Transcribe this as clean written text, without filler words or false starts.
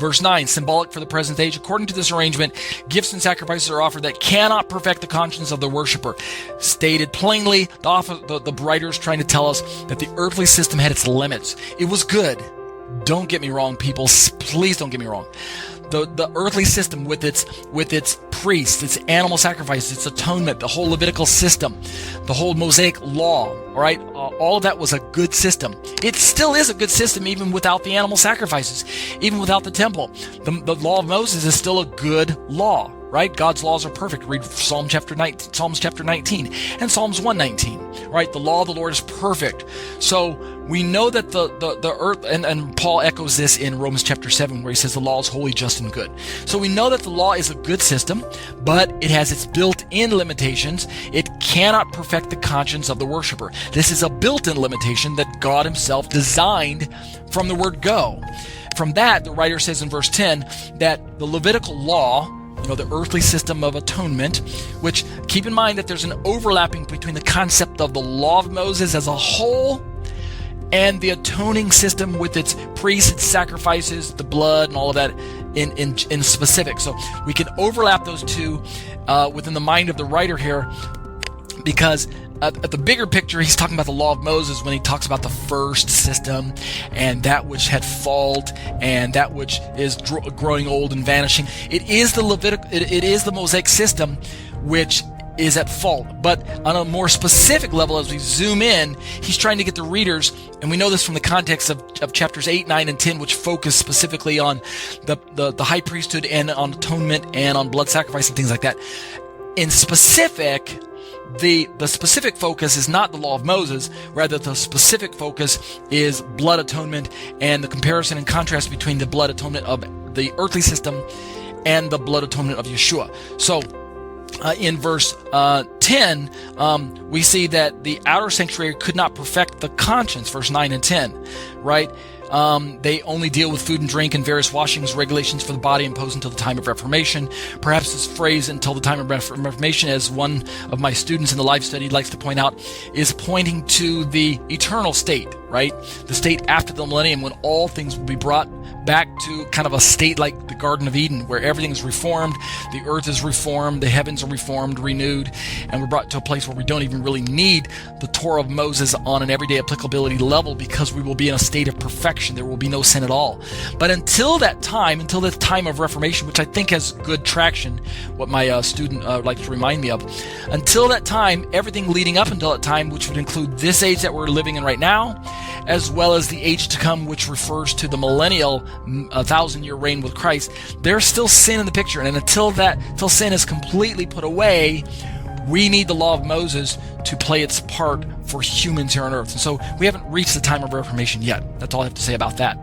Verse 9, symbolic for the present age. According to this arrangement, gifts and sacrifices are offered that cannot perfect the conscience of the worshiper. Stated plainly, the writer is trying to tell us that the earthly system had its limits. It was good. Don't get me wrong, people. Please don't get me wrong. The earthly system with its priests, its animal sacrifices, its atonement, the whole Levitical system, the whole Mosaic law, all right, all of that was a good system. It still is a good system even without the animal sacrifices, even without the temple. The law of Moses is still a good law, right? God's laws are perfect. Read Psalms chapter 19 and Psalms 119, right? The law of the Lord is perfect. So we know that the earth, and Paul echoes this in Romans chapter 7, where he says the law is holy, just, and good. So we know that the law is a good system, but it has its built-in limitations. It cannot perfect the conscience of the worshiper. This is a built-in limitation that God himself designed from the word go. From that, the writer says in verse 10 that the Levitical law, the earthly system of atonement, which, keep in mind that there's an overlapping between the concept of the law of Moses as a whole and the atoning system with its priests, its sacrifices, the blood, and all of that in specific. So we can overlap those two within the mind of the writer here, because at the bigger picture, he's talking about the law of Moses when he talks about the first system and that which had fault and that which is growing old and vanishing. It is the Mosaic system which is at fault. But on a more specific level, as we zoom in, he's trying to get the readers, and we know this from the context of chapters 8, 9, and 10, which focus specifically on the high priesthood and on atonement and on blood sacrifice and things like that. In specific, the specific focus is not the law of Moses, rather the specific focus is blood atonement and the comparison and contrast between the blood atonement of the earthly system and the blood atonement of Yeshua. So in verse 10, we see that the outer sanctuary could not perfect the conscience, verse 9 and 10, right? They only deal with food and drink and various washings, regulations for the body imposed until the time of Reformation. Perhaps this phrase, until the time of Reformation, as one of my students in the life study likes to point out, is pointing to the eternal state, right? The state after the millennium, when all things will be brought back to kind of a state like the Garden of Eden, where everything is reformed, the earth is reformed, the heavens are reformed, renewed, and we're brought to a place where we don't even really need the Torah of Moses on an everyday applicability level, because we will be in a state of perfection. There will be no sin at all. But until that time, until the time of Reformation, which I think has good traction, what my student likes to remind me of, until that time, everything leading up until that time, which would include this age that we're living in right now, as well as the age to come, which refers to the millennial 1,000-year reign with Christ, there's still sin in the picture. And until sin is completely put away, we need the law of Moses to play its part for humans here on earth. And so we haven't reached the time of Reformation yet. That's all I have to say about that.